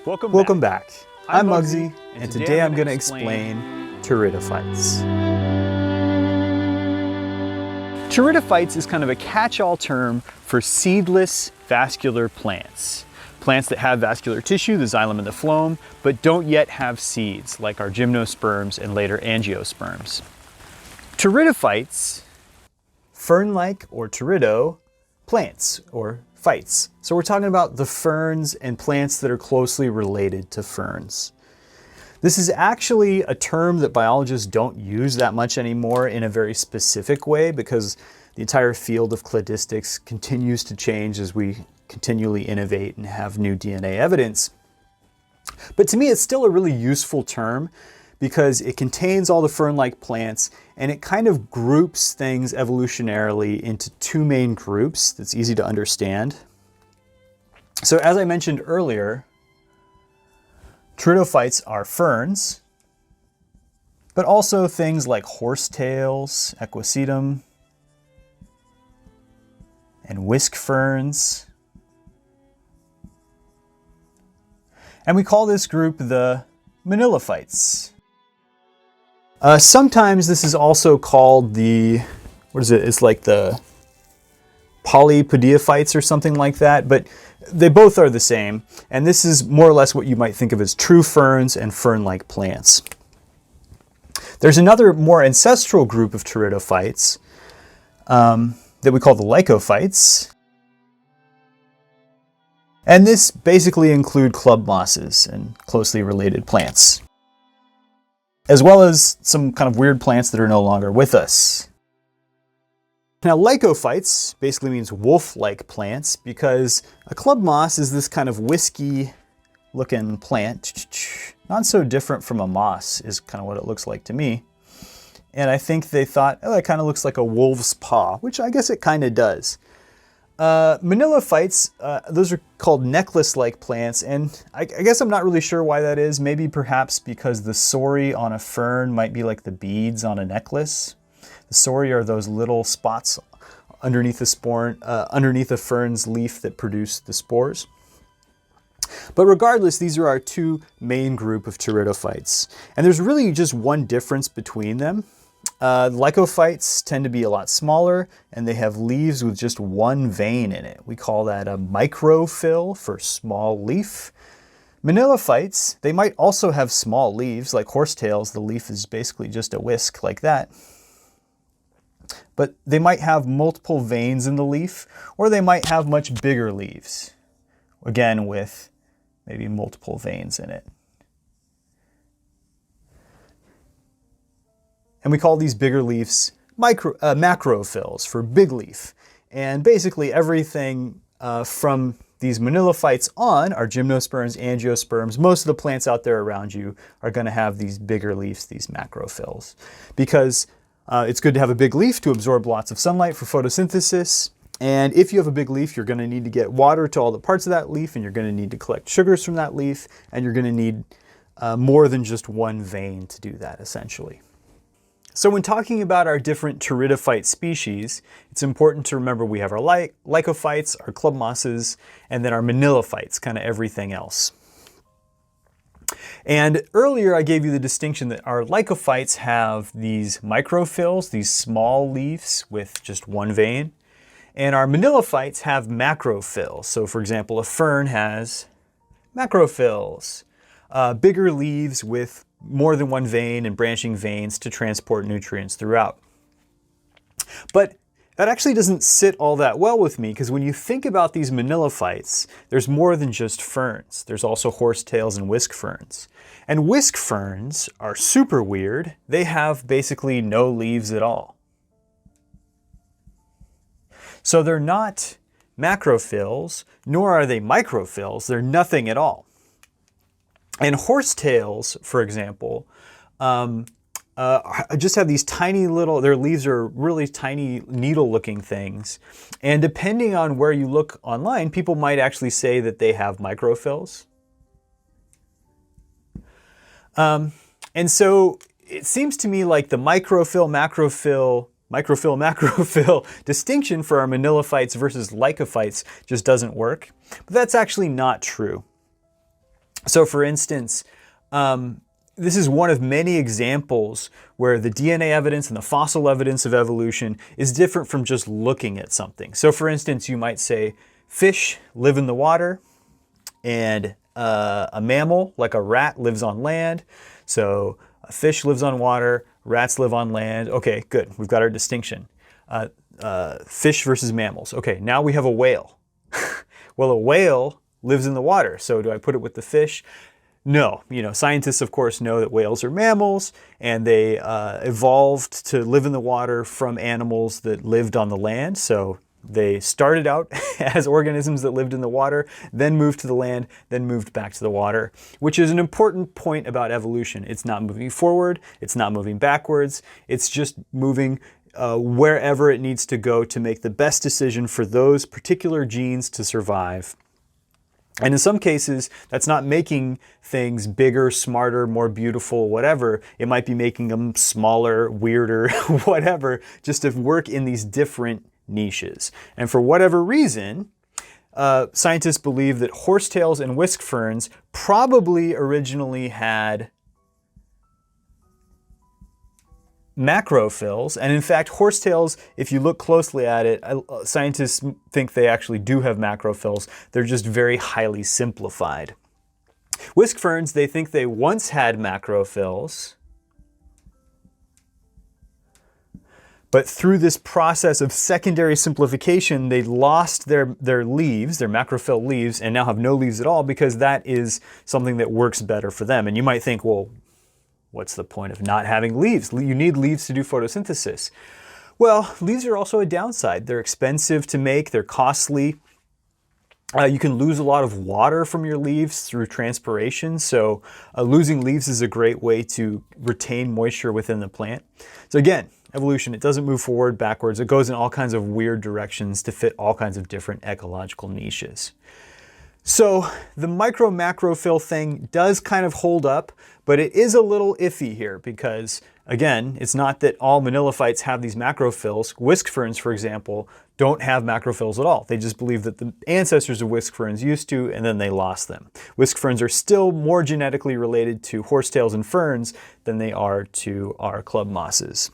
Welcome back. I'm Muggsy, and today I'm going to explain Pteridophytes. Pteridophytes is kind of a catch-all term for seedless vascular plants. Plants that have vascular tissue, the xylem and the phloem, but don't yet have seeds, like our gymnosperms and later angiosperms. Pteridophytes, fern-like or pterido plants, or phytes. So we're talking about the ferns and plants that are closely related to ferns. This is actually a term that biologists don't use that much anymore in a very specific way because the entire field of cladistics continues to change as we continually innovate and have new DNA evidence. But to me, it's still a really useful term because it contains all the fern-like plants and it kind of groups things evolutionarily into two main groups that's easy to understand. So as I mentioned earlier, Pteridophytes are ferns, but also things like horsetails, equisetum, and whisk ferns. And we call this group the Manilophytes. Sometimes this is also called the, it's like the Polypodiophytes or something like that, but they both are the same. And this is more or less what you might think of as true ferns and fern-like plants. There's another more ancestral group of Pteridophytes that we call the lycophytes. And this basically include club mosses and closely related plants, as well as some kind of weird plants that are no longer with us. Now, lycophytes basically means wolf-like plants because a club moss is this kind of whiskey-looking plant. Not so different from a moss is kind of what it looks like to me. And I think they thought, oh, that kind of looks like a wolf's paw, which I guess it kind of does. Manilophytes, those are called necklace-like plants, and I guess I'm not really sure why that is. Maybe perhaps because the sori on a fern might be like the beads on a necklace. The sori are those little spots underneath the fern's leaf that produce the spores. But regardless, these are our two main group of Pteridophytes, and there's really just one difference between them. Lycophytes tend to be a lot smaller and they have leaves with just one vein in it. We call that a microphyll for small leaf. Manilophytes, they might also have small leaves like horsetails. The leaf is basically just a whisk like that. But they might have multiple veins in the leaf, or they might have much bigger leaves, again with maybe multiple veins in it. And we call these bigger leaves macrophylls for big leaf. And basically everything from these Manilophytes on, our gymnosperms, angiosperms, most of the plants out there around you are going to have these bigger leaves, these macrophylls. Because it's good to have a big leaf to absorb lots of sunlight for photosynthesis. And if you have a big leaf, you're going to need to get water to all the parts of that leaf, and you're going to need to collect sugars from that leaf, and you're going to need more than just one vein to do that, essentially. So when talking about our different Pteridophyte species, it's important to remember we have our lycophytes, our club mosses, and then our Manilophytes, kind of everything else. And earlier I gave you the distinction that our lycophytes have these microphylls, these small leaves with just one vein, and our Manilophytes have macrophylls. So for example, a fern has macrophylls, bigger leaves with more than one vein and branching veins to transport nutrients throughout. But that actually doesn't sit all that well with me because when you think about these Manilophytes, there's more than just ferns. There's also horsetails and whisk ferns. And whisk ferns are super weird. They have basically no leaves at all. So they're not macrophylls, nor are they microphylls. They're nothing at all. And horsetails, for example, just have these tiny little, their leaves are really tiny needle-looking things. And depending on where you look online, people might actually say that they have microphylls. And so it seems to me like the macrophylls distinction for our Manilophytes versus lycophytes just doesn't work. But that's actually not true. So for instance, this is one of many examples where the DNA evidence and the fossil evidence of evolution is different from just looking at something. So for instance, you might say fish live in the water, and a mammal like a rat lives on land. So a fish lives on water, rats live on land. Okay, good, we've got our distinction. Fish versus mammals. Okay, now we have a whale. Well, a whale lives in the water, so do I put it with the fish? No, scientists of course know that whales are mammals, and they evolved to live in the water from animals that lived on the land. So they started out as organisms that lived in the water, then moved to the land, then moved back to the water, which is an important point about evolution. It's not moving forward, it's not moving backwards, it's just moving wherever it needs to go to make the best decision for those particular genes to survive. And in some cases, that's not making things bigger, smarter, more beautiful, whatever. It might be making them smaller, weirder, whatever, just to work in these different niches. And for whatever reason, scientists believe that horsetails and whisk ferns probably originally had macrophylls, and in fact horsetails, if you look closely at it, scientists think they actually do have macrophylls. They're just very highly simplified. Whisk ferns, they think they once had macrophylls, but through this process of secondary simplification, they lost their leaves, their macrophyll leaves, and now have no leaves at all because that is something that works better for them. And you might think, well, what's the point of not having leaves? You need leaves to do photosynthesis. Well, leaves are also a downside. They're expensive to make, they're costly. You can lose a lot of water from your leaves through transpiration, so losing leaves is a great way to retain moisture within the plant. So again, evolution, it doesn't move forward, backwards. It goes in all kinds of weird directions to fit all kinds of different ecological niches. So the micro-macrophyll thing does kind of hold up, but it is a little iffy here because, again, it's not that all manilophytes have these macrophylls. Whisk ferns, for example, don't have macrophylls at all. They just believe that the ancestors of whisk ferns used to, and then they lost them. Whisk ferns are still more genetically related to horsetails and ferns than they are to our club mosses.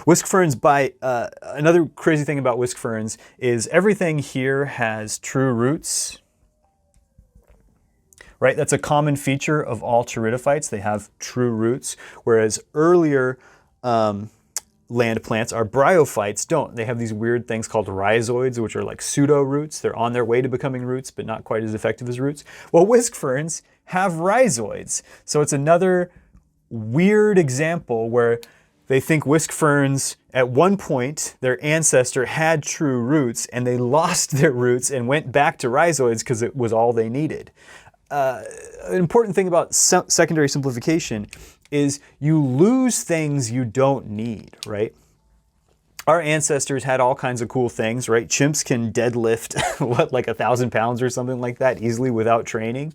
Whisk ferns, another crazy thing about whisk ferns is everything here has true roots. Right, that's a common feature of all pteridophytes. They have true roots, whereas earlier land plants, our bryophytes, don't. They have these weird things called rhizoids, which are like pseudo-roots. They're on their way to becoming roots, but not quite as effective as roots. Well, whisk ferns have rhizoids. So it's another weird example where they think whisk ferns, at one point, their ancestor had true roots, and they lost their roots and went back to rhizoids because it was all they needed. An important thing about secondary simplification is you lose things you don't need, right? Our ancestors had all kinds of cool things, right? Chimps can deadlift, what, like 1,000 pounds or something like that easily without training.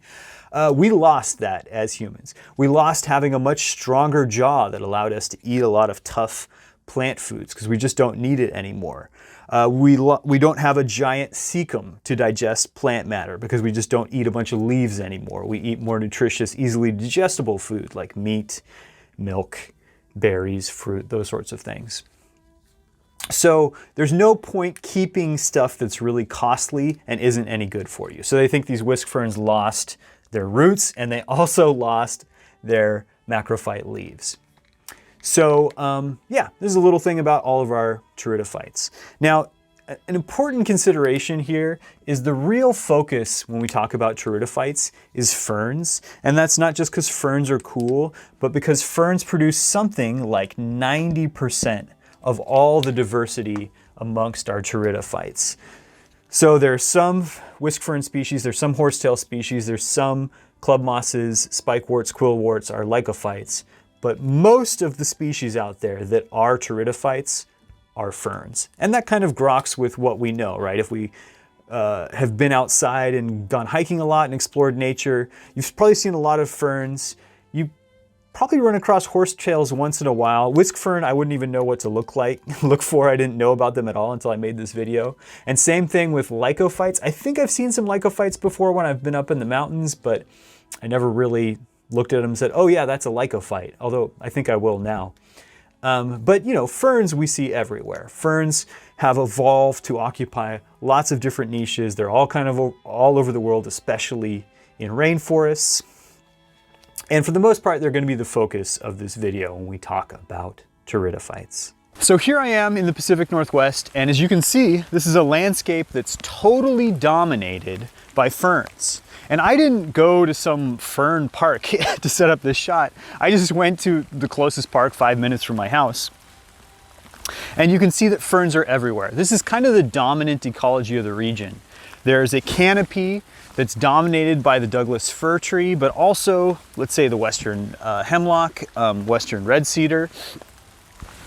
We lost that as humans. We lost having a much stronger jaw that allowed us to eat a lot of tough plant foods because we just don't need it anymore. We don't have a giant cecum to digest plant matter because we just don't eat a bunch of leaves anymore. We eat more nutritious, easily digestible food like meat, milk, berries, fruit, those sorts of things. So there's no point keeping stuff that's really costly and isn't any good for you. So they think these whisk ferns lost their roots and they also lost their macrophyte leaves. So yeah, this is a little thing about all of our pteridophytes. Now, an important consideration here is the real focus when we talk about pteridophytes is ferns. And that's not just because ferns are cool, but because ferns produce something like 90% of all the diversity amongst our pteridophytes. So there's some whisk fern species, there's some horsetail species, there's some club mosses, spikeworts, quillworts are lycophytes. But most of the species out there that are pteridophytes are ferns. And that kind of groks with what we know, right? If we have been outside and gone hiking a lot and explored nature, you've probably seen a lot of ferns. You probably run across horsetails once in a while. Whisk fern, I wouldn't even know what to look for. I didn't know about them at all until I made this video. And same thing with lycophytes. I think I've seen some lycophytes before when I've been up in the mountains, but I never really looked at them and said, oh yeah, that's a lycophyte, although I think I will now. But you know, ferns we see everywhere. Ferns have evolved to occupy lots of different niches. They're all kind of all over the world, especially in rainforests. And for the most part, they're going to be the focus of this video when we talk about pteridophytes. So here I am in the Pacific Northwest, and as you can see, this is a landscape that's totally dominated by ferns. And I didn't go to some fern park to set up this shot. I just went to the closest park 5 minutes from my house. And you can see that ferns are everywhere. This is kind of the dominant ecology of the region. There's a canopy that's dominated by the Douglas fir tree, but also, let's say, the western hemlock, western red cedar,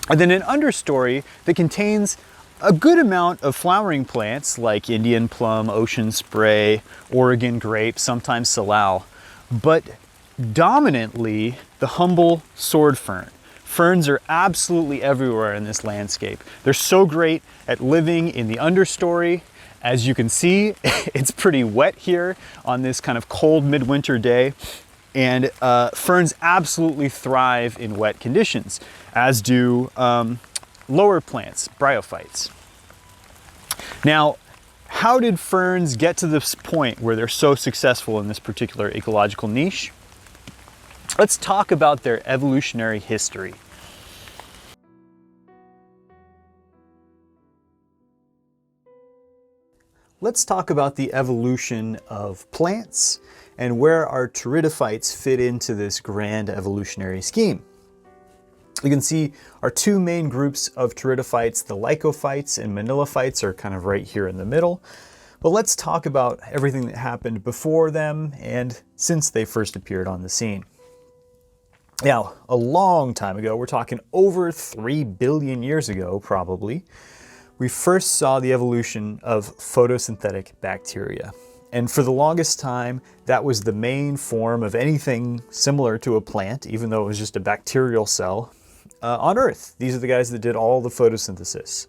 and then an understory that contains a good amount of flowering plants like Indian plum, ocean spray, Oregon grape, sometimes salal, but dominantly the humble sword fern. Ferns are absolutely everywhere in this landscape. They're so great at living in the understory. As you can see, it's pretty wet here on this kind of cold midwinter day, and ferns absolutely thrive in wet conditions, as do lower plants, bryophytes. Now, how did ferns get to this point where they're so successful in this particular ecological niche? Let's talk about their evolutionary history. Let's talk about the evolution of plants and where our pteridophytes fit into this grand evolutionary scheme. You can see our two main groups of pteridophytes, the lycophytes and manilophytes, are kind of right here in the middle. But let's talk about everything that happened before them and since they first appeared on the scene. Now, a long time ago, we're talking over 3 billion years ago probably, we first saw the evolution of photosynthetic bacteria. And for the longest time, that was the main form of anything similar to a plant, even though it was just a bacterial cell, on Earth. These are the guys that did all the photosynthesis.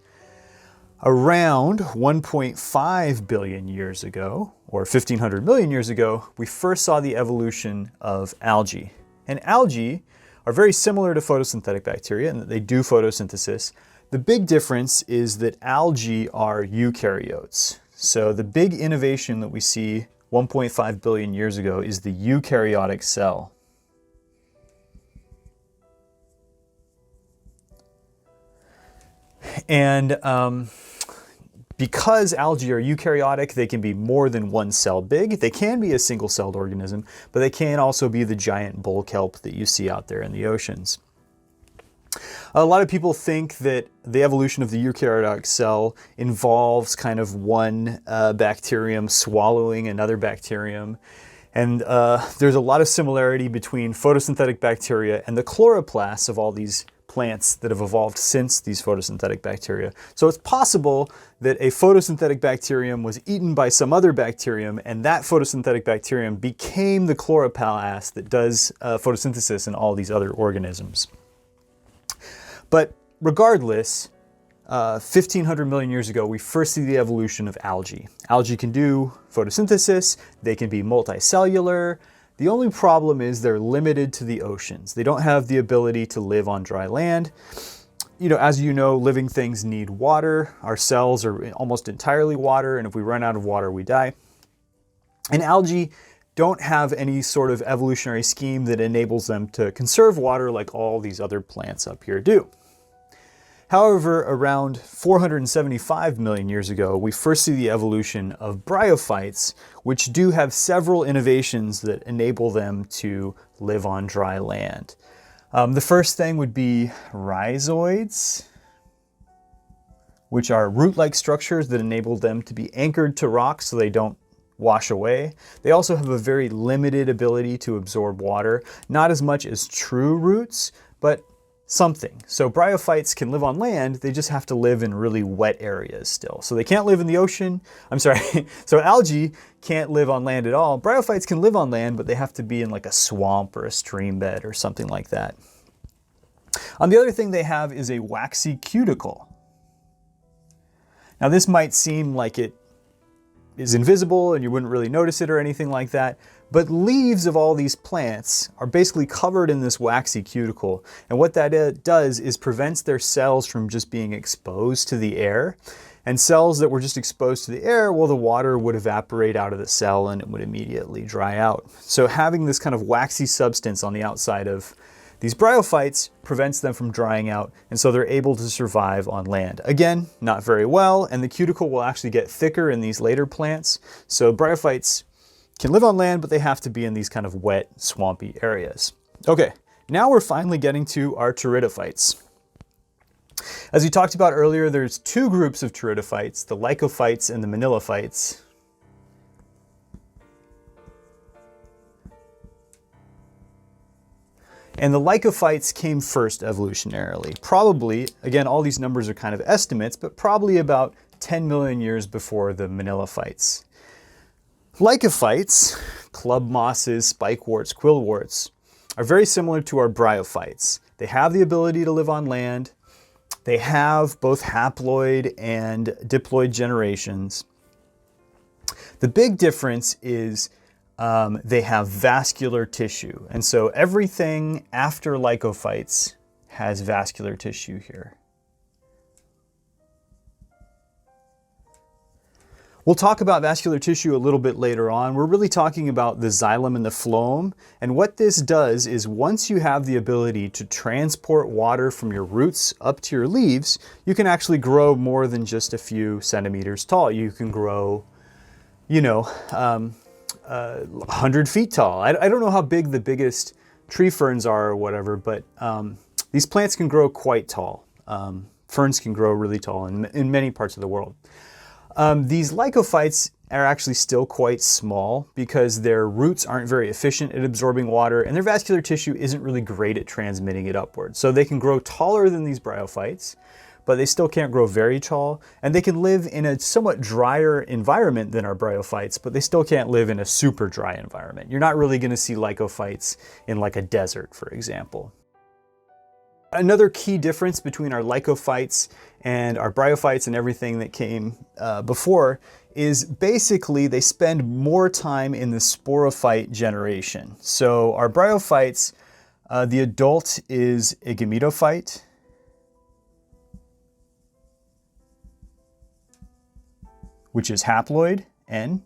Around 1.5 billion years ago, or 1500 million years ago, we first saw the evolution of algae. And algae are very similar to photosynthetic bacteria in that they do photosynthesis. The big difference is that algae are eukaryotes. So the big innovation that we see 1.5 billion years ago is the eukaryotic cell. And because algae are eukaryotic, they can be more than one cell big. They can be a single-celled organism, but they can also be the giant bull kelp that you see out there in the oceans. A lot of people think that the evolution of the eukaryotic cell involves kind of one bacterium swallowing another bacterium. And there's a lot of similarity between photosynthetic bacteria and the chloroplasts of all these plants that have evolved since these photosynthetic bacteria. So it's possible that a photosynthetic bacterium was eaten by some other bacterium, and that photosynthetic bacterium became the chloroplast that does photosynthesis in all these other organisms. But regardless, 1500 million years ago, we first see the evolution of algae. Algae can do photosynthesis, they can be multicellular. The only problem is they're limited to the oceans. They don't have the ability to live on dry land. You know, as you know, living things need water. Our cells are almost entirely water, and if we run out of water, we die. And algae don't have any sort of evolutionary scheme that enables them to conserve water like all these other plants up here do. However, around 475 million years ago, we first see the evolution of bryophytes, which do have several innovations that enable them to live on dry land. The first thing would be rhizoids, which are root-like structures that enable them to be anchored to rocks so they don't wash away. They also have a very limited ability to absorb water, not as much as true roots, but something. So bryophytes can live on land, they just have to live in really wet areas still. So they can't live in the ocean. I'm sorry, so algae can't live on land at all. Bryophytes can live on land, but they have to be in like a swamp or a stream bed or something like that. The other thing they have is a waxy cuticle. Now this might seem like it is invisible and you wouldn't really notice it or anything like that. But leaves of all these plants are basically covered in this waxy cuticle. And what that does is prevents their cells from just being exposed to the air. And cells that were just exposed to the air, well, the water would evaporate out of the cell and it would immediately dry out. So having this kind of waxy substance on the outside of these bryophytes prevents them from drying out, and so they're able to survive on land. Again, not very well, and the cuticle will actually get thicker in these later plants. So bryophytes can live on land, but they have to be in these kind of wet, swampy areas. Okay, now we're finally getting to our pteridophytes. As we talked about earlier, there's two groups of pteridophytes, the lycophytes and the manilophytes. And the lycophytes came first evolutionarily. Probably, again, all these numbers are kind of estimates, but probably about 10 million years before the manilophytes. Lycophytes, club mosses, spikeworts, quillworts, are very similar to our bryophytes. They have the ability to live on land. They have both haploid and diploid generations. The big difference is they have vascular tissue. And so everything after lycophytes has vascular tissue here. We'll talk about vascular tissue a little bit later on. We're really talking about the xylem and the phloem. And what this does is once you have the ability to transport water from your roots up to your leaves, you can actually grow more than just a few centimeters tall. You can grow, 100 feet tall. I don't know how big the biggest tree ferns are or whatever, but these plants can grow quite tall. Ferns can grow really tall in many parts of the world. These lycophytes are actually still quite small because their roots aren't very efficient at absorbing water and their vascular tissue isn't really great at transmitting it upwards. So they can grow taller than these bryophytes, but they still can't grow very tall, and they can live in a somewhat drier environment than our bryophytes, but they still can't live in a super dry environment. You're not really going to see lycophytes in like a desert, for example. Another key difference between our lycophytes and our bryophytes and everything that came before is basically they spend more time in the sporophyte generation. So our bryophytes, the adult is a gametophyte. Which is haploid, N.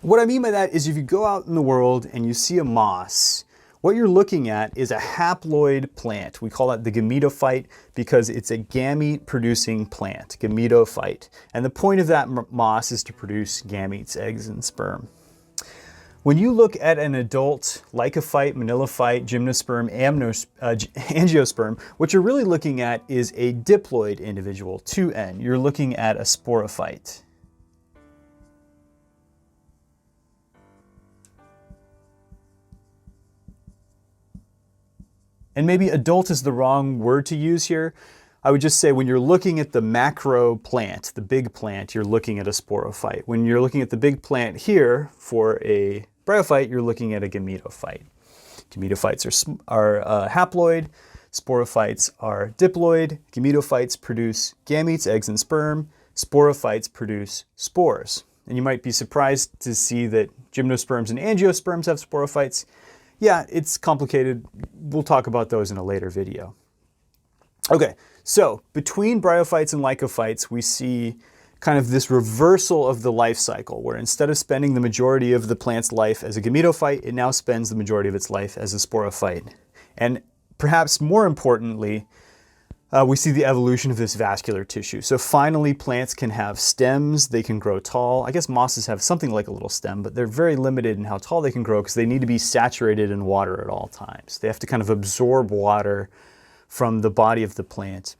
What I mean by that is if you go out in the world and you see a moss, what you're looking at is a haploid plant. We call it the gametophyte because it's a gamete-producing plant, gametophyte. And the point of that moss is to produce gametes, eggs, and sperm. When you look at an adult lycophyte, manilophyte, gymnosperm, angiosperm, what you're really looking at is a diploid individual, 2N. You're looking at a sporophyte. And maybe adult is the wrong word to use here. I would just say when you're looking at the macro plant, the big plant, you're looking at a sporophyte. When you're looking at the big plant here for a bryophyte, you're looking at a gametophyte. Gametophytes are haploid, sporophytes are diploid, gametophytes produce gametes, eggs, and sperm, sporophytes produce spores. And you might be surprised to see that gymnosperms and angiosperms have sporophytes. Yeah, it's complicated. We'll talk about those in a later video. Okay, so between bryophytes and lycophytes, we see kind of this reversal of the life cycle, where instead of spending the majority of the plant's life as a gametophyte, it now spends the majority of its life as a sporophyte. And perhaps more importantly, we see the evolution of this vascular tissue. So finally, plants can have stems, they can grow tall. I guess mosses have something like a little stem, but they're very limited in how tall they can grow because they need to be saturated in water at all times. They have to kind of absorb water from the body of the plant.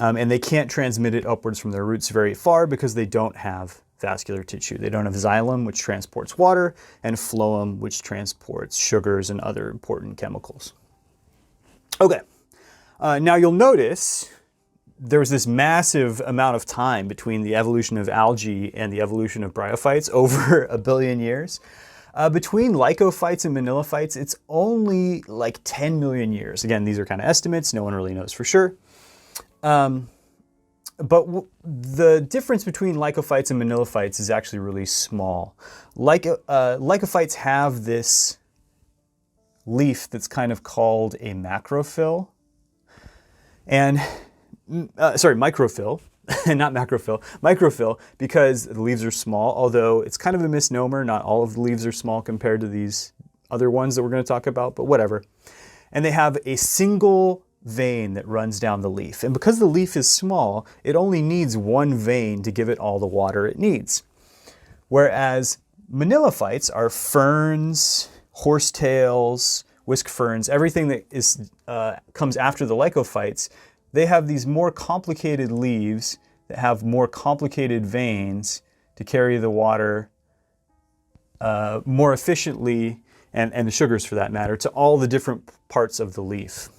And they can't transmit it upwards from their roots very far because they don't have vascular tissue. They don't have xylem, which transports water, and phloem, which transports sugars and other important chemicals. Okay, now you'll notice there was this massive amount of time between the evolution of algae and the evolution of bryophytes, over 1 billion years. Between lycophytes and manilophytes, it's only like 10 million years. Again, these are kind of estimates. No one really knows for sure. But the difference between lycophytes and manilophytes is actually really small. Lycophytes have this leaf that's kind of called a macrophyll. And, microphyll, not macrophyll, microphyll, because the leaves are small, although it's kind of a misnomer. Not all of the leaves are small compared to these other ones that we're going to talk about, but whatever. And they have a single vein that runs down the leaf. And because the leaf is small, it only needs one vein to give it all the water it needs. Whereas manilophytes are ferns, horsetails, whisk ferns, everything that is comes after the lycophytes. They have these more complicated leaves that have more complicated veins to carry the water more efficiently, and the sugars for that matter, to all the different parts of the leaf.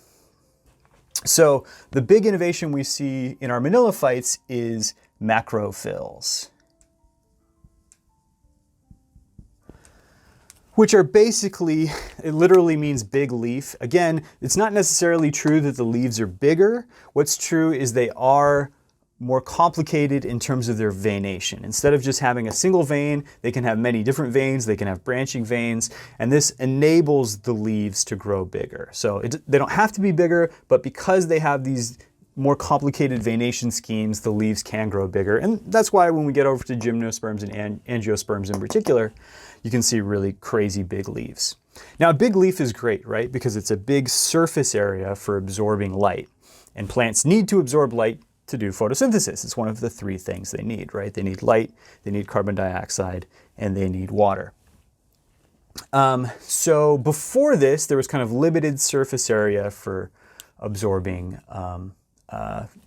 So the big innovation we see in our manilophytes is macrophylls, which are basically, it literally means big leaf. Again, it's not necessarily true that the leaves are bigger. What's true is they are more complicated in terms of their veination. Instead of just having a single vein, they can have many different veins, they can have branching veins, and this enables the leaves to grow bigger. So they don't have to be bigger, but because they have these more complicated veination schemes, the leaves can grow bigger. And that's why when we get over to gymnosperms and angiosperms in particular, you can see really crazy big leaves. Now, a big leaf is great, right? Because it's a big surface area for absorbing light. And plants need to absorb light to do photosynthesis. It's one of the three things they need, right? They need light, they need carbon dioxide, and they need water. So before this, there was kind of limited surface area for absorbing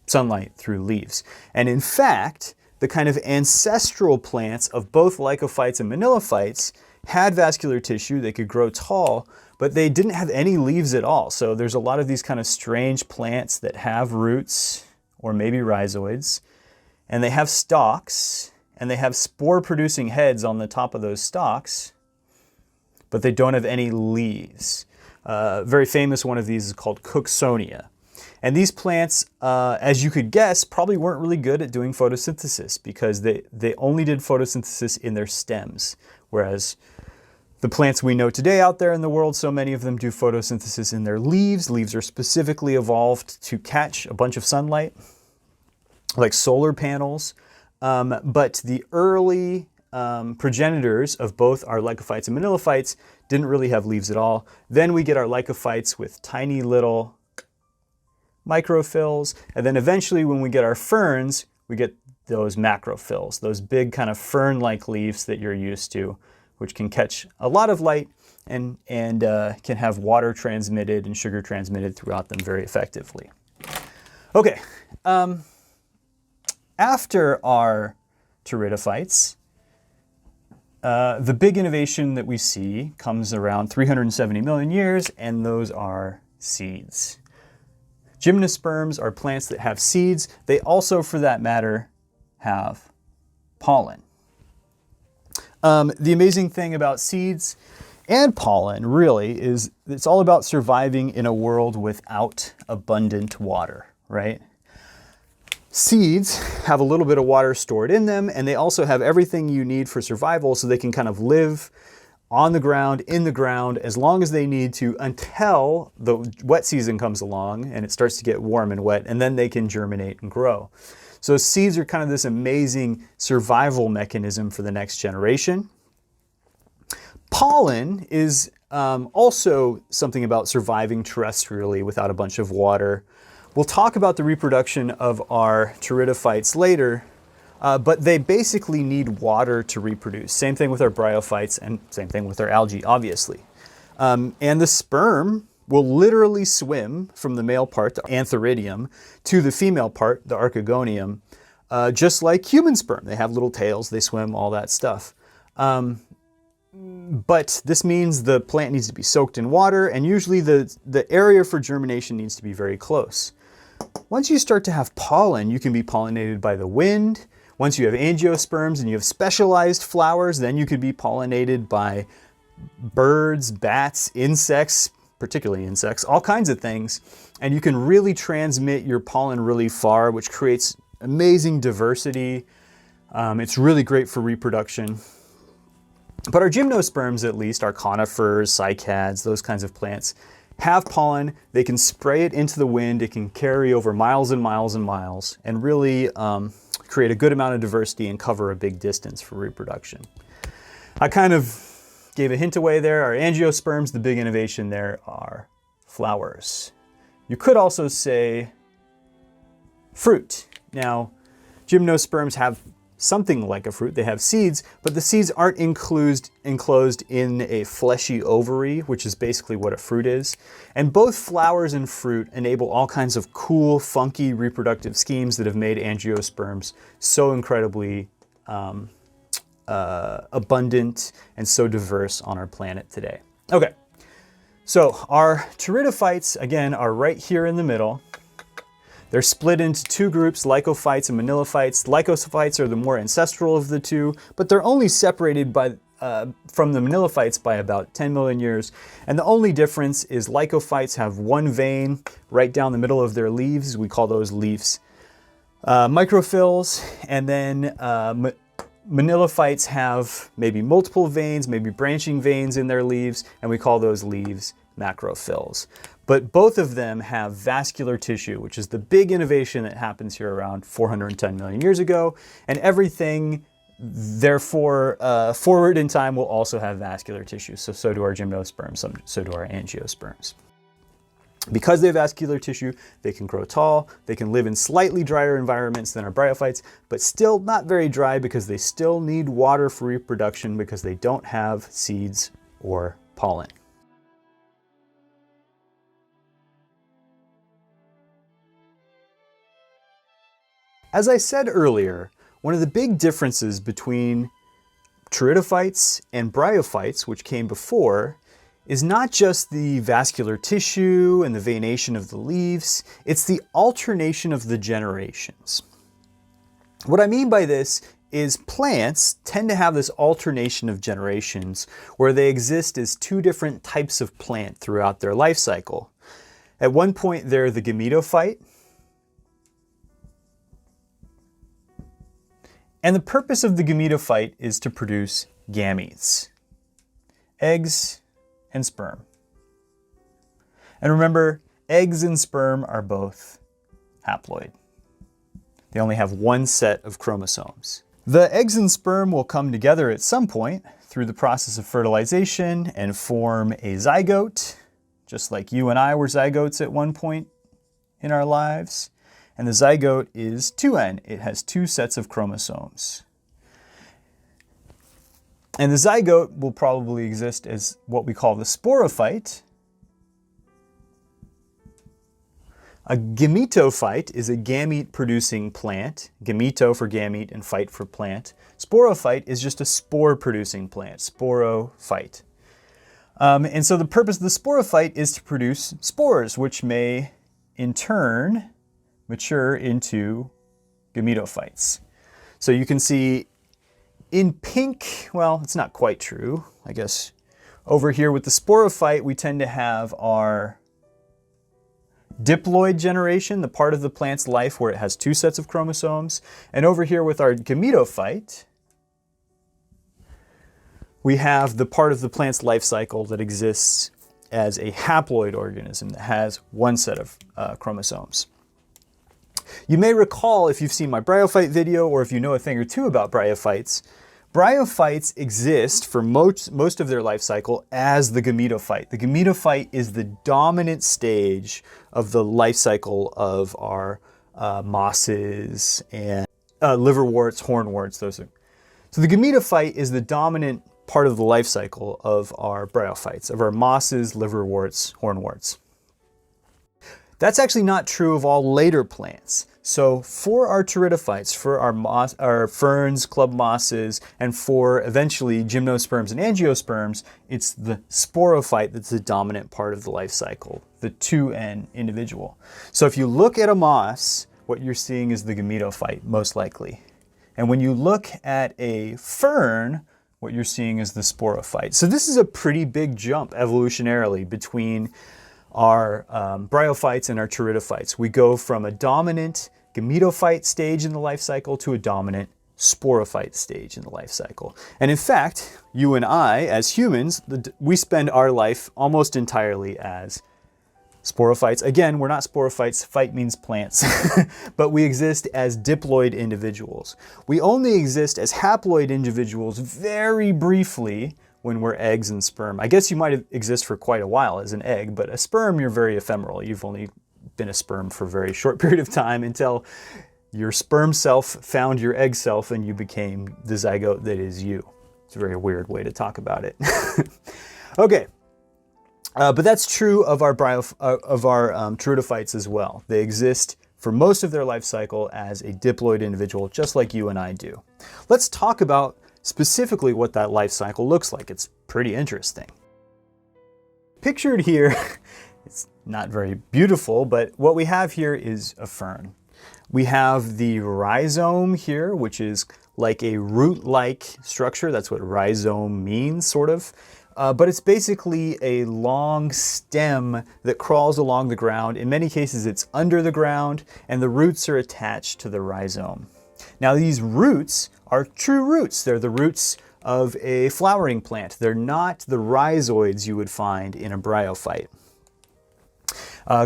sunlight through leaves. And in fact, the kind of ancestral plants of both lycophytes and manilophytes had vascular tissue, they could grow tall, but they didn't have any leaves at all. So there's a lot of these kind of strange plants that have roots, or maybe rhizoids, and they have stalks, and they have spore-producing heads on the top of those stalks, but they don't have any leaves. A very famous one of these is called Cooksonia. And these plants, as you could guess, probably weren't really good at doing photosynthesis because they only did photosynthesis in their stems, whereas the plants we know today out there in the world, so many of them do photosynthesis in their leaves. Leaves are specifically evolved to catch a bunch of sunlight, like solar panels. But the early progenitors of both our lycophytes and manilophytes didn't really have leaves at all. Then we get our lycophytes with tiny little microphylls, and then eventually when we get our ferns, we get those macrophylls, those big kind of fern-like leaves that you're used to, which can catch a lot of light and can have water transmitted and sugar transmitted throughout them very effectively. Okay, after our pteridophytes, the big innovation that we see comes around 370 million years, and those are seeds. Gymnosperms are plants that have seeds. They also, for that matter, have pollen. The amazing thing about seeds and pollen, really, is it's all about surviving in a world without abundant water, right? Seeds have a little bit of water stored in them, and they also have everything you need for survival, so they can kind of live on the ground, in the ground, as long as they need to until the wet season comes along and it starts to get warm and wet, and then they can germinate and grow. So seeds are kind of this amazing survival mechanism for the next generation. Pollen is also something about surviving terrestrially without a bunch of water. We'll talk about the reproduction of our pteridophytes later, but they basically need water to reproduce. Same thing with our bryophytes, and same thing with our algae, obviously. And the sperm will literally swim from the male part, the antheridium, to the female part, the archegonium, just like human sperm. They have little tails, they swim, all that stuff. But this means the plant needs to be soaked in water, and usually the area for germination needs to be very close. Once you start to have pollen, you can be pollinated by the wind. Once you have angiosperms and you have specialized flowers, then you could be pollinated by birds, bats, insects, particularly insects, all kinds of things. And you can really transmit your pollen really far, which creates amazing diversity. It's really great for reproduction. But our gymnosperms, at least, our conifers, cycads, those kinds of plants, have pollen. They can spray it into the wind. It can carry over miles and miles and miles and really create a good amount of diversity and cover a big distance for reproduction. I kind of gave a hint away there. Our angiosperms, the big innovation there are flowers. You could also say fruit. Now, gymnosperms have something like a fruit. They have seeds, but the seeds aren't enclosed in a fleshy ovary, which is basically what a fruit is. And both flowers and fruit enable all kinds of cool, funky reproductive schemes that have made angiosperms so incredibly abundant and so diverse on our planet today. Okay, so our pteridophytes, again, are right here in the middle. They're split into two groups, lycophytes and manilophytes. Lycophytes are the more ancestral of the two, but they're only separated by, from the manilophytes by about 10 million years. And the only difference is lycophytes have one vein right down the middle of their leaves. We call those leaves microphyls. And then manilophytes have maybe multiple veins, maybe branching veins in their leaves, and we call those leaves macrophylls. But both of them have vascular tissue, which is the big innovation that happens here around 410 million years ago. And everything, therefore, forward in time will also have vascular tissue. So do our gymnosperms, so do our angiosperms. Because they have vascular tissue, they can grow tall, they can live in slightly drier environments than our bryophytes, but still not very dry because they still need water for reproduction because they don't have seeds or pollen. As I said earlier, one of the big differences between pteridophytes and bryophytes, which came before, is not just the vascular tissue and the veination of the leaves, it's the alternation of the generations. What I mean by this is plants tend to have this alternation of generations where they exist as two different types of plant throughout their life cycle. At one point, they're the gametophyte, and the purpose of the gametophyte is to produce gametes, eggs and sperm. And remember, eggs and sperm are both haploid. They only have one set of chromosomes. The eggs and sperm will come together at some point through the process of fertilization and form a zygote, just like you and I were zygotes at one point in our lives. And the zygote is 2N. It has two sets of chromosomes. And the zygote will probably exist as what we call the sporophyte. A gametophyte is a gamete-producing plant. Gameto for gamete and phyte for plant. Sporophyte is just a spore-producing plant, sporophyte. And so the purpose of the sporophyte is to produce spores, which may, in turn, mature into gametophytes. So you can see in pink, well, it's not quite true, I guess. Over here with the sporophyte, we tend to have our diploid generation, the part of the plant's life where it has two sets of chromosomes. And over here with our gametophyte, we have the part of the plant's life cycle that exists as a haploid organism that has one set of chromosomes. You may recall, if you've seen my bryophyte video or if you know a thing or two about bryophytes, bryophytes exist for most of their life cycle as the gametophyte. The gametophyte is the dominant stage of the life cycle of our mosses and liverworts, hornworts. So the gametophyte is the dominant part of the life cycle of our bryophytes, of our mosses, liverworts, hornworts. That's actually not true of all later plants. So for our pteridophytes, for our ferns, club mosses, and for eventually gymnosperms and angiosperms, it's the sporophyte that's the dominant part of the life cycle, the 2N individual. So if you look at a moss, what you're seeing is the gametophyte, most likely. And when you look at a fern, what you're seeing is the sporophyte. So this is a pretty big jump evolutionarily between our bryophytes and our pteridophytes. We go from a dominant gametophyte stage in the life cycle to a dominant sporophyte stage in the life cycle. And in fact, you and I, as humans, we spend our life almost entirely as sporophytes. Again, we're not sporophytes, phyte means plants, but we exist as diploid individuals. We only exist as haploid individuals very briefly when we're eggs and sperm. I guess you might exist for quite a while as an egg, but a sperm, you're very ephemeral. You've only been a sperm for a very short period of time until your sperm self found your egg self and you became the zygote that is you. It's a very weird way to talk about it. Okay. But that's true of our pteridophytes as well. They exist for most of their life cycle as a diploid individual, just like you and I do. Let's talk about specifically what that life cycle looks like. It's pretty interesting. Pictured here, it's not very beautiful, but what we have here is a fern. We have the rhizome here, which is like a root-like structure. That's what rhizome means, sort of. But it's basically a long stem that crawls along the ground. In many cases, it's under the ground, and the roots are attached to the rhizome. Now, these roots are true roots. They're the roots of a flowering plant. They're not the rhizoids you would find in a bryophyte.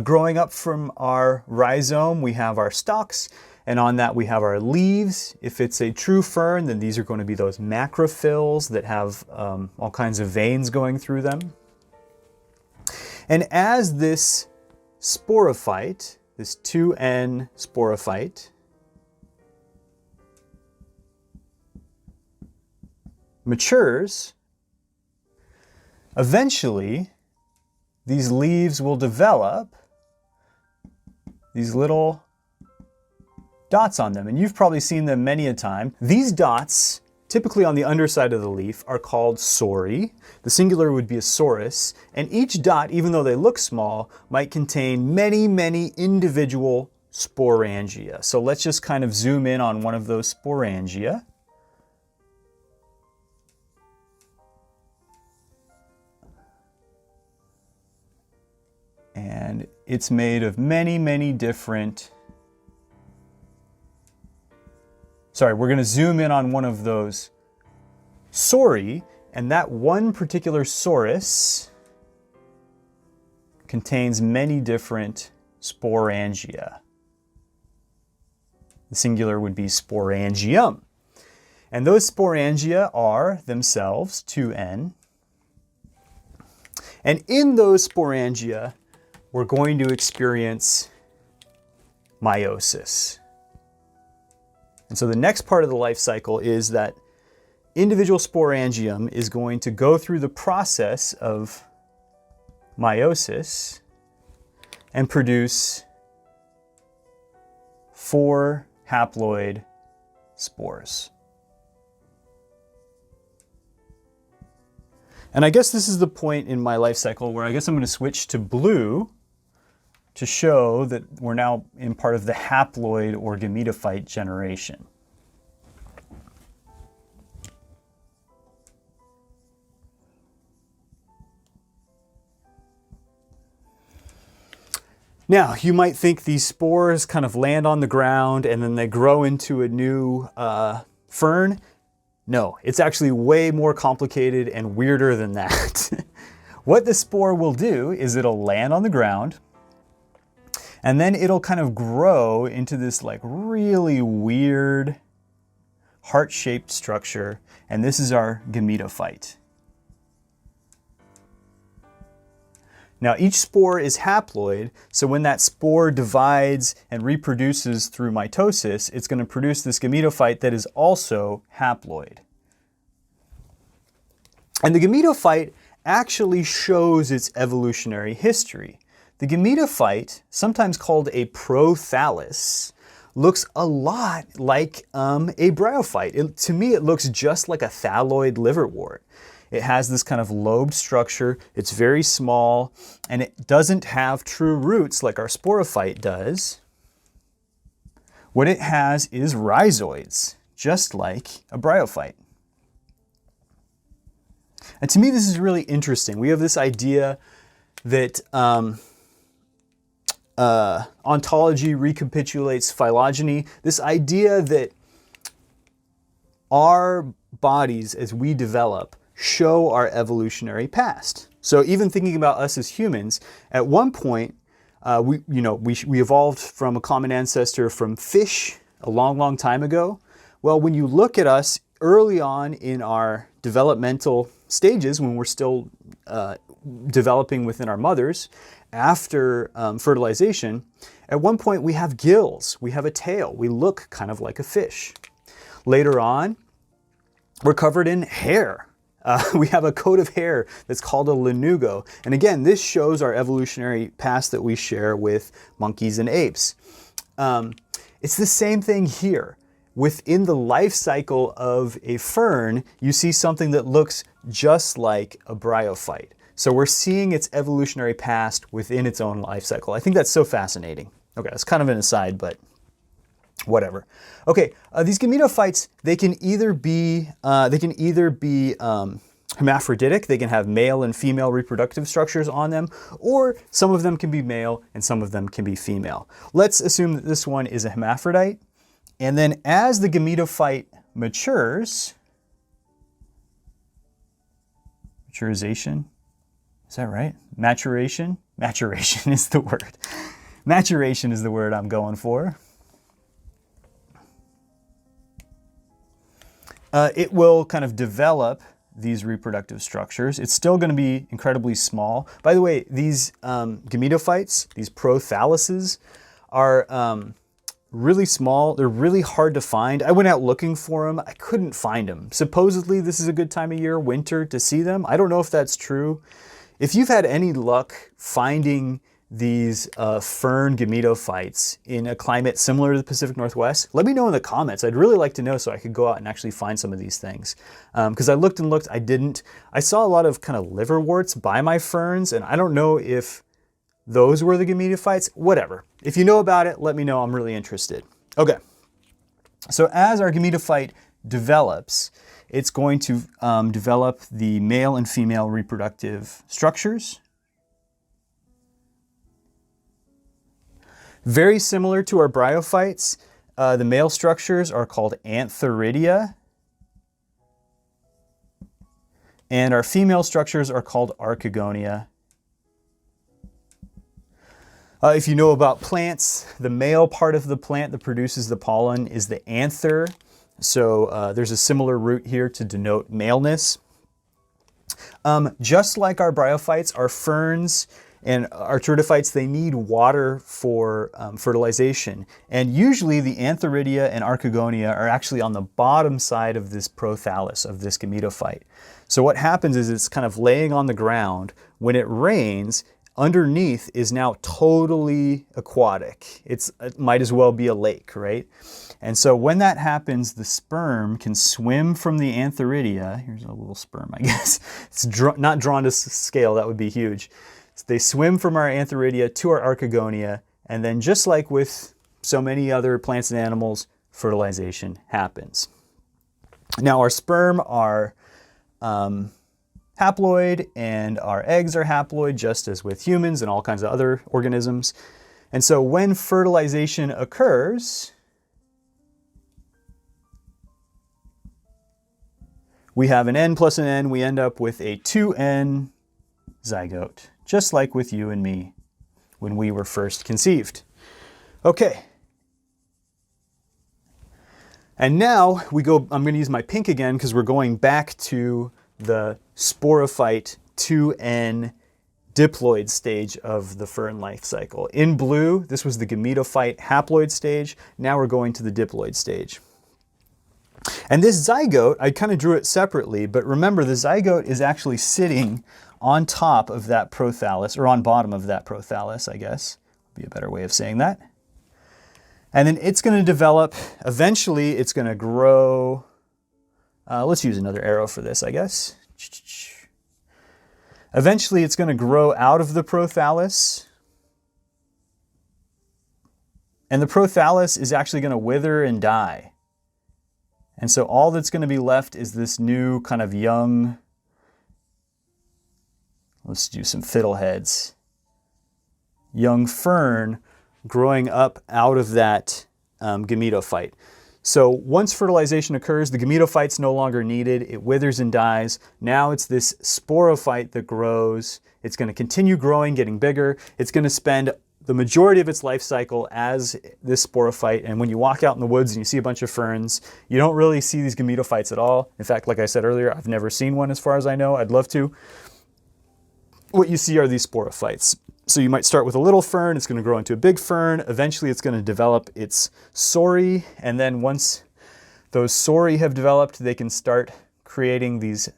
Growing up from our rhizome, we have our stalks, and on that we have our leaves. If it's a true fern, then these are going to be those macrophylls that have all kinds of veins going through them. And as this sporophyte, this 2N sporophyte, matures, eventually these leaves will develop these little dots on them, and you've probably seen them many a time. These dots, typically on the underside of the leaf, are called sori. The singular would be a sorus, and each dot, even though they look small, might contain many, many individual sporangia. So let's just kind of zoom in on one of those sporangia. And it's made of many, many different... Sorry, we're going to zoom in on one of those sori, and that one particular sorus contains many different sporangia. The singular would be sporangium. And those sporangia are themselves 2N. And in those sporangia, we're going to experience meiosis. And so the next part of the life cycle is that individual sporangium is going to go through the process of meiosis and produce 4 haploid spores. And I guess this is the point in my life cycle where I guess I'm going to switch to blue to show that we're now in part of the haploid or gametophyte generation. Now, you might think these spores kind of land on the ground and then they grow into a new fern. No, it's actually way more complicated and weirder than that. What the spore will do is it'll land on the ground, and then it'll kind of grow into this like really weird heart-shaped structure, and this is our gametophyte. Now each spore is haploid, so when that spore divides and reproduces through mitosis, it's going to produce this gametophyte that is also haploid. And the gametophyte actually shows its evolutionary history. The gametophyte, sometimes called a prothallus, looks a lot like a bryophyte. To me, it looks just like a thalloid liverwort. It has this kind of lobed structure, it's very small, and it doesn't have true roots like our sporophyte does. What it has is rhizoids, just like a bryophyte. And to me, this is really interesting. We have this idea that ontology recapitulates phylogeny, this idea that our bodies as we develop show our evolutionary past. So even thinking about us as humans, at one point, we evolved from a common ancestor from fish a long, long time ago. Well, when you look at us early on in our developmental stages, when we're still developing within our mothers, after fertilization, at one point we have gills, we have a tail, we look kind of like a fish. Later on, we're covered in hair. We have a coat of hair that's called a lanugo. And again, this shows our evolutionary past that we share with monkeys and apes. It's the same thing here. Within the life cycle of a fern, you see something that looks just like a bryophyte. So we're seeing its evolutionary past within its own life cycle. I think that's so fascinating. Okay, that's kind of an aside, but whatever. Okay, these gametophytes, they can either be hermaphroditic, they can have male and female reproductive structures on them, or some of them can be male and some of them can be female. Let's assume that this one is a hermaphrodite, and then as the gametophyte matures, maturization, is that right? Maturation? Maturation is the word. Maturation is the word I'm going for. It will kind of develop these reproductive structures. It's still going to be incredibly small. By the way, these gametophytes, these prothalluses, are really small. They're really hard to find. I went out looking for them. I couldn't find them. Supposedly, this is a good time of year, winter, to see them. I don't know if that's true. If you've had any luck finding these fern gametophytes in a climate similar to the Pacific Northwest, let me know in the comments. I'd really like to know so I could go out and actually find some of these things. Because I looked and looked, I didn't. I saw a lot of kind of liverworts by my ferns, and I don't know if those were the gametophytes. Whatever. If you know about it, let me know. I'm really interested. Okay. So as our gametophyte develops, it's going to develop the male and female reproductive structures. Very similar to our bryophytes, the male structures are called antheridia, and our female structures are called archegonia. If you know about plants, the male part of the plant that produces the pollen is the anther, so there's a similar root here to denote maleness. Just like our bryophytes, our ferns and our pteridophytes, they need water for fertilization. And usually the antheridia and archegonia are actually on the bottom side of this prothallus, of this gametophyte. So what happens is it's kind of laying on the ground. When it rains, underneath is now totally aquatic. It might as well be a lake, right? And so when that happens, the sperm can swim from the antheridia. Here's a little sperm, I guess. It's not drawn to scale, that would be huge. They swim from our antheridia to our archegonia, and then just like with so many other plants and animals, fertilization happens. Now our sperm are haploid and our eggs are haploid, just as with humans and all kinds of other organisms. And so when fertilization occurs, we have an N plus an N, we end up with a 2N zygote, just like with you and me when we were first conceived. Okay. And now we go, I'm going to use my pink again because we're going back to the sporophyte 2N diploid stage of the fern life cycle. In blue, this was the gametophyte haploid stage. Now we're going to the diploid stage. And this zygote, I kind of drew it separately, but remember the zygote is actually sitting on top of that prothallus, or on bottom of that prothallus, I guess, would be a better way of saying that. And then it's going to develop, eventually it's going to grow. Let's use another arrow for this, I guess. Eventually it's going to grow out of the prothallus. And the prothallus is actually going to wither and die. And so all that's going to be left is this new kind of young, let's do some fiddleheads, young fern growing up out of that gametophyte. So once fertilization occurs, the gametophyte's no longer needed, it withers and dies. Now it's this sporophyte that grows. It's going to continue growing, getting bigger. It's going to spend the majority of its life cycle as this sporophyte. And when you walk out in the woods and you see a bunch of ferns, you don't really see these gametophytes at all. In fact, like I said earlier, I've never seen one as far as I know. I'd love to. What you see are these sporophytes. So you might start with a little fern, it's going to grow into a big fern, eventually it's going to develop its sori, and then once those sori have developed, they can start creating these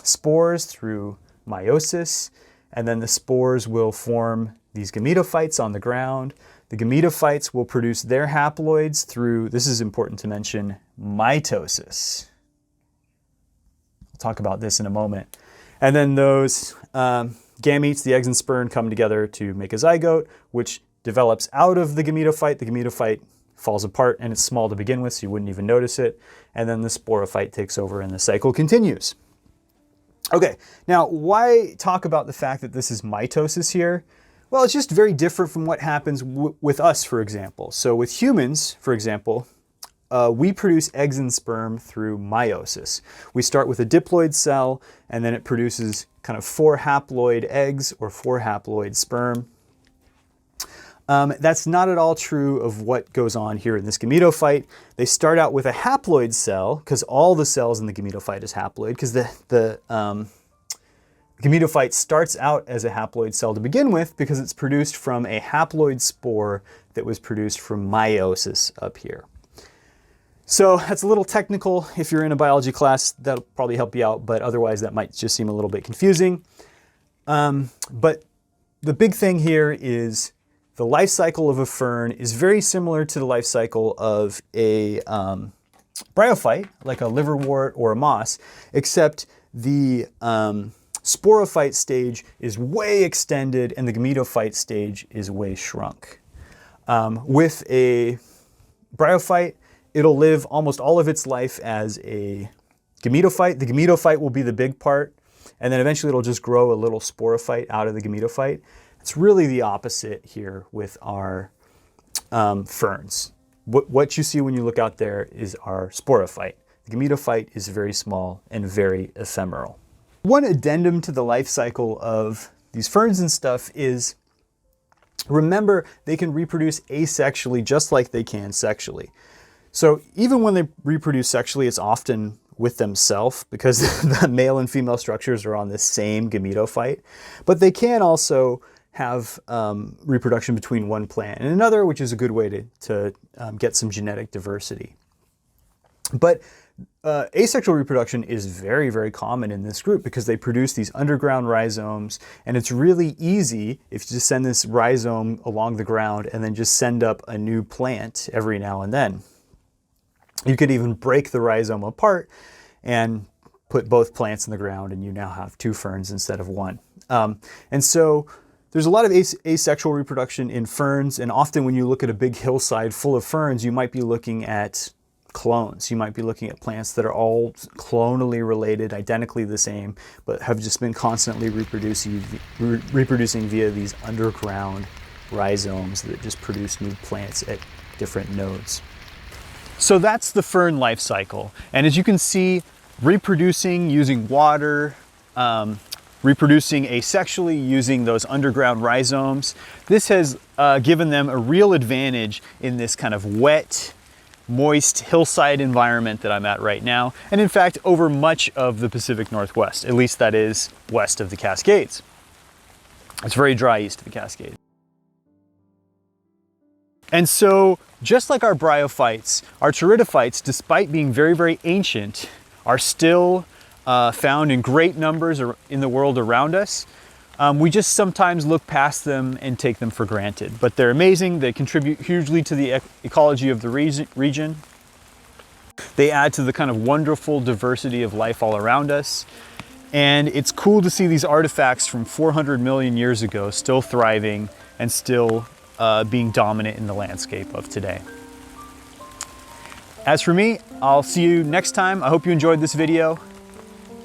spores through meiosis, and then the spores will form these gametophytes on the ground. The gametophytes will produce their haploids through, this is important to mention, mitosis. We'll talk about this in a moment. And then those gametes, the eggs and sperm, come together to make a zygote, which develops out of the gametophyte. The gametophyte falls apart and it's small to begin with, so you wouldn't even notice it. And then the sporophyte takes over and the cycle continues. Okay, now why talk about the fact that this is mitosis here? Well, it's just very different from what happens with us, for example. So with humans, for example, we produce eggs and sperm through meiosis. We start with a diploid cell, and then it produces kind of 4 haploid eggs or 4 haploid sperm. That's not at all true of what goes on here in this gametophyte. They start out with a haploid cell, because all the cells in the gametophyte is haploid, because the gametophyte starts out as a haploid cell to begin with, because it's produced from a haploid spore that was produced from meiosis up here. So that's a little technical. If you're in a biology class, that'll probably help you out, but otherwise that might just seem a little bit confusing. But the big thing here is the life cycle of a fern is very similar to the life cycle of a bryophyte, like a liverwort or a moss, except the sporophyte stage is way extended and the gametophyte stage is way shrunk. With a bryophyte, it'll live almost all of its life as a gametophyte. The gametophyte will be the big part, and then eventually it'll just grow a little sporophyte out of the gametophyte. It's really the opposite here with our ferns. What you see when you look out there is our sporophyte. The gametophyte is very small and very ephemeral. One addendum to the life cycle of these ferns and stuff is, remember, they can reproduce asexually just like they can sexually. So even when they reproduce sexually, it's often with themselves because the male and female structures are on the same gametophyte. But they can also have reproduction between one plant and another, which is a good way to get some genetic diversity. But asexual reproduction is very, very common in this group because they produce these underground rhizomes, and it's really easy if you just send this rhizome along the ground and then just send up a new plant every now and then. You could even break the rhizome apart and put both plants in the ground, and you now have 2 ferns instead of 1. And so there's a lot of asexual reproduction in ferns, and often when you look at a big hillside full of ferns, you might be looking at clones. You might be looking at plants that are all clonally related, identically the same, but have just been constantly reproducing via these underground rhizomes that just produce new plants at different nodes. So that's the fern life cycle. And as you can see, reproducing using water, reproducing asexually using those underground rhizomes, this has given them a real advantage in this kind of wet, moist hillside environment that I'm at right now, and in fact over much of the Pacific Northwest, at least that is west of the Cascades. It's very dry east of the Cascades. And so just like our bryophytes, our pteridophytes, despite being very, very ancient, are still found in great numbers in the world around us. We just sometimes look past them and take them for granted, but they're amazing. They contribute hugely to the ecology of the region. They add to the kind of wonderful diversity of life all around us. And it's cool to see these artifacts from 400 million years ago still thriving and still being dominant in the landscape of today. As for me, I'll see you next time. I hope you enjoyed this video.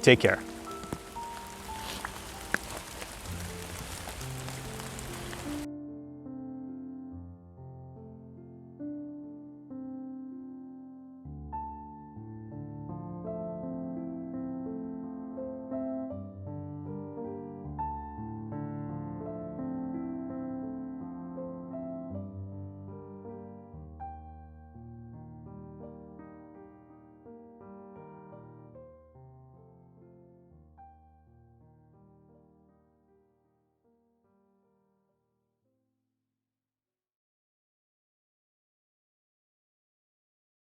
Take care.